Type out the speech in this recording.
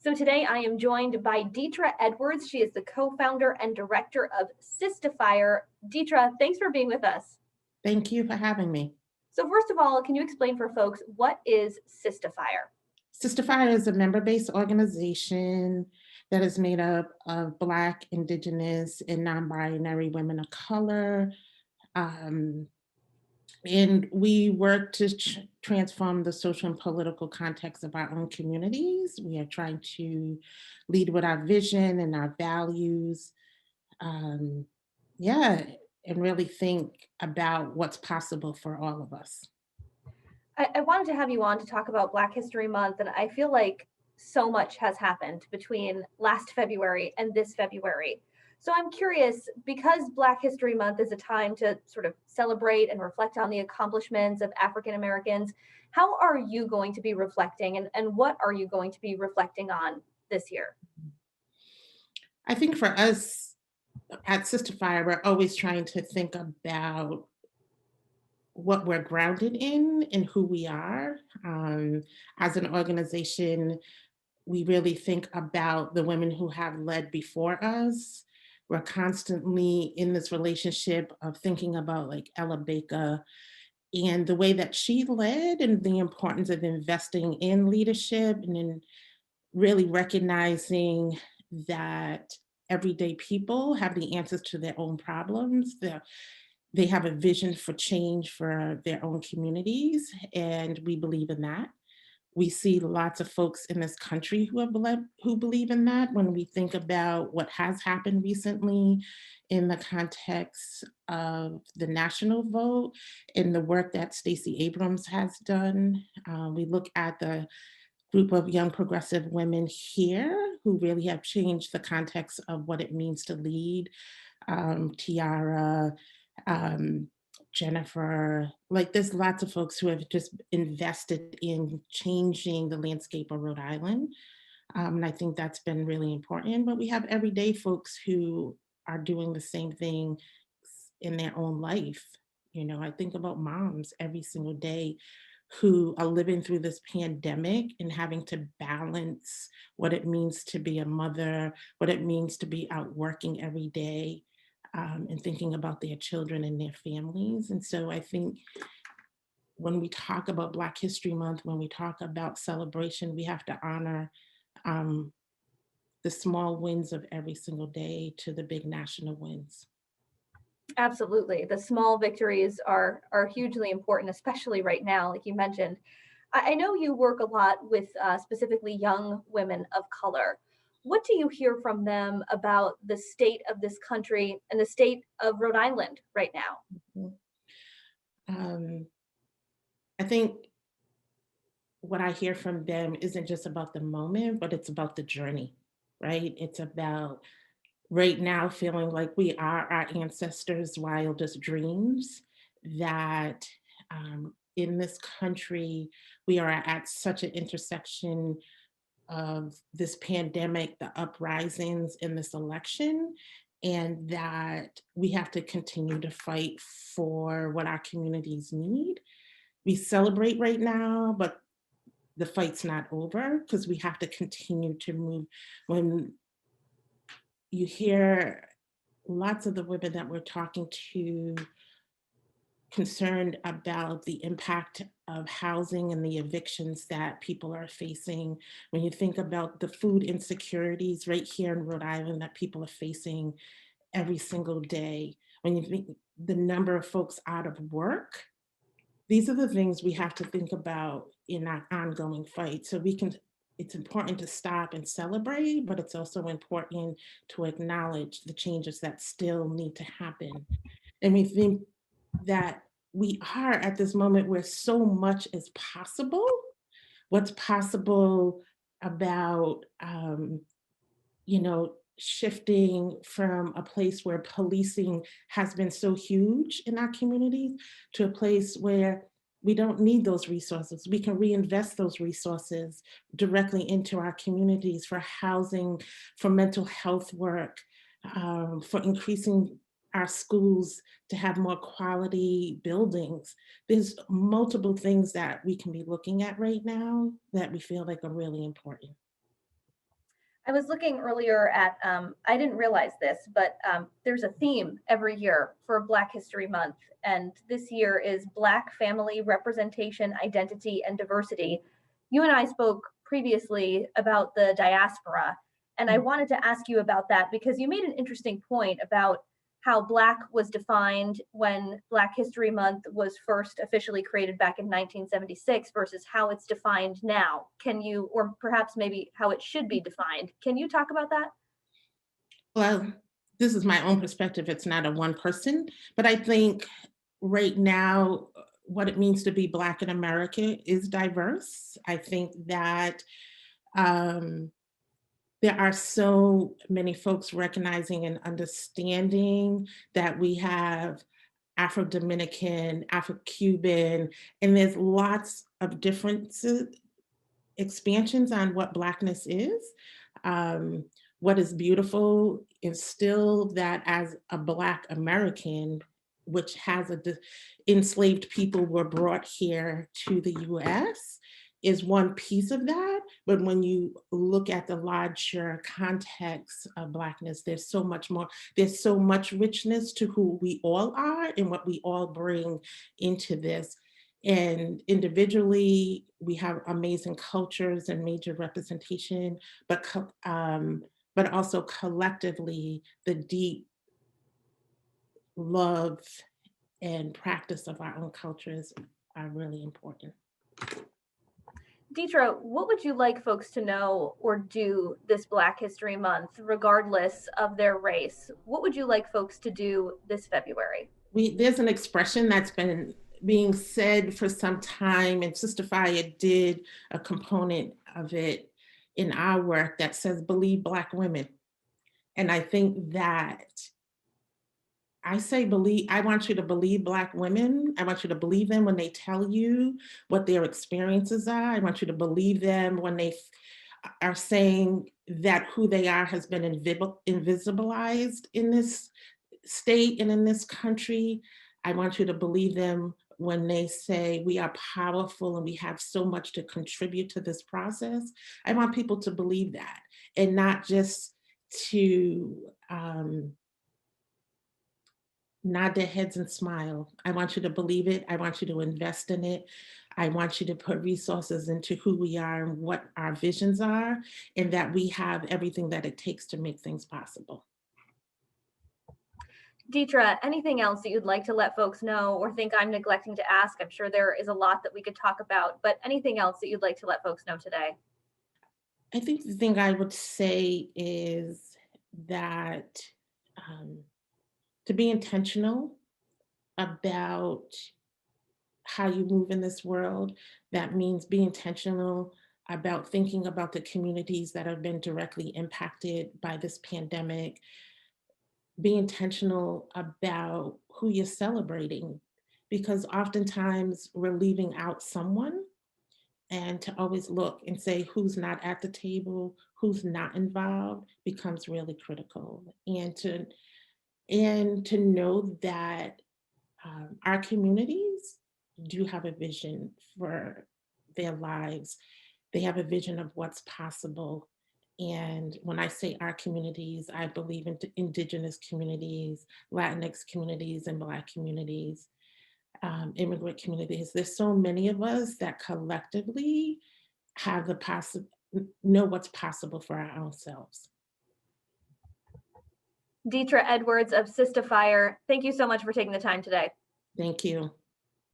So today I am joined by Ditra Edwards. She is the co-founder and director of Sista Fire. Ditra, thanks for being with us. Thank you for having me. So first of all, can you explain for folks what is Sista Fire? Sister Fire is a member-based organization that is made up of Black, Indigenous, and non-binary women of color. Um, and we work to transform the social and political context of our own communities. We are trying to lead with our vision and our values. Um, yeah, and really think about what's possible for all of us. I wanted to have you on to talk about Black History Month, and I feel like so much has happened between last February and this February. So I'm curious, because Black History Month is a time to sort of celebrate and reflect on the accomplishments of African Americans, how are you going to be reflecting and what are you going to be reflecting on this year? I think for us at Sister Fire, we're always trying to think about what we're grounded in and who we are. As an organization, we really think about the women who have led before us. We're constantly in this relationship of thinking about like Ella Baker and the way that she led and the importance of investing in leadership and in really recognizing that everyday people have the answers to their own problems. They have a vision for change for their own communities, and we believe in that. We see lots of folks in this country who believe in that when we think about what has happened recently in the context of the national vote and the work that Stacey Abrams has done. We look at the group of young progressive women here who really have changed the context of what it means to lead. Tiara, um, Jennifer, like there's lots of folks who have just invested in changing the landscape of Rhode Island. And I think that's been really important. But we have everyday folks who are doing the same thing in their own life. You know, I think about moms every single day who are living through this pandemic and having to balance what it means to be a mother, what it means to be out working every day, and thinking about their children and their families. And so I think when we talk about Black History Month, when we talk about celebration, we have to honor um, the small wins of every single day to the big national wins. Absolutely. The small victories are hugely important, especially right now, like you mentioned. I know you work a lot with specifically young women of color. What do you hear from them about the state of this country and the state of Rhode Island right now? Mhm. Um, I think what I hear from them isn't just about the moment, but it's about the journey, right? It's about right now feeling like we are our ancestors' wildest dreams, that in this country, we are at such an intersection of this pandemic, the uprisings in this election, and that we have to continue to fight for what our communities need. We celebrate right now, but the fight's not over because we have to continue to move. When you hear lots of the women that we're talking to concerned about the impact of housing and the evictions that people are facing. When you think about the food insecurities right here in Rhode Island that people are facing every single day, when you think the number of folks out of work, these are the things we have to think about in our ongoing fight. So we can, it's important to stop and celebrate, but it's also important to acknowledge the changes that still need to happen. And we think that we are at this moment where so much is possible. What's possible about, shifting from a place where policing has been so huge in our communities to a place where we don't need those resources. We can reinvest those resources directly into our communities for housing, for mental health work, for increasing our schools to have more quality buildings. There's multiple things that we can be looking at right now that we feel like are really important. I was looking earlier at, I didn't realize this, but there's a theme every year for Black History Month. And this year is Black family representation, identity, and diversity. You and I spoke previously about the diaspora. And I wanted to ask you about that because you made an interesting point about how Black was defined when Black History Month was first officially created back in 1976 versus how it's defined now. Can you, or perhaps maybe how it should be defined? Can you talk about that? Well, this is my own perspective. It's not a one person, but I think right now, what it means to be Black in America is diverse. I think that um, there are so many folks recognizing and understanding that we have Afro-Dominican, Afro-Cuban, and there's lots of differences, expansions on what Blackness is. Um, what is beautiful is still that as a Black American, which has enslaved people were brought here to the US, is one piece of that. But when you look at the larger context of Blackness, there's so much more, there's so much richness to who we all are and what we all bring into this. And individually, we have amazing cultures and major representation, but also collectively, the deep love and practice of our own cultures are really important. Ditra, what would you like folks to know or do this Black History Month, regardless of their race? What would you like folks to do this February? There's an expression that's been being said for some time, and Sista Fire did a component of it in our work that says, believe Black women. And I think that I say believe, I want you to believe Black women. I want you to believe them when they tell you what their experiences are. I want you to believe them when they are saying that who they are has been invisibilized in this state and in this country. I want you to believe them when they say we are powerful and we have so much to contribute to this process. I want people to believe that and not just to nod their heads and smile. I want you to believe it. I want you to invest in it. I want you to put resources into who we are and what our visions are, and that we have everything that it takes to make things possible. Ditra, anything else that you'd like to let folks know or think I'm neglecting to ask? I'm sure there is a lot that we could talk about, but anything else that you'd like to let folks know today? I think the thing I would say is that um, to be intentional about how you move in this world, that means be intentional about thinking about the communities that have been directly impacted by this pandemic. Be intentional about who you're celebrating, because oftentimes we're leaving out someone, and to always look and say who's not at the table, who's not involved becomes really critical. And to know that our communities do have a vision for their lives. They have a vision of what's possible. And when I say our communities, I believe in Indigenous communities, Latinx communities, and Black communities, immigrant communities. There's so many of us that collectively have know what's possible for our own selves. Ditra Edwards of Sista Fire, thank you so much for taking the time today. Thank you.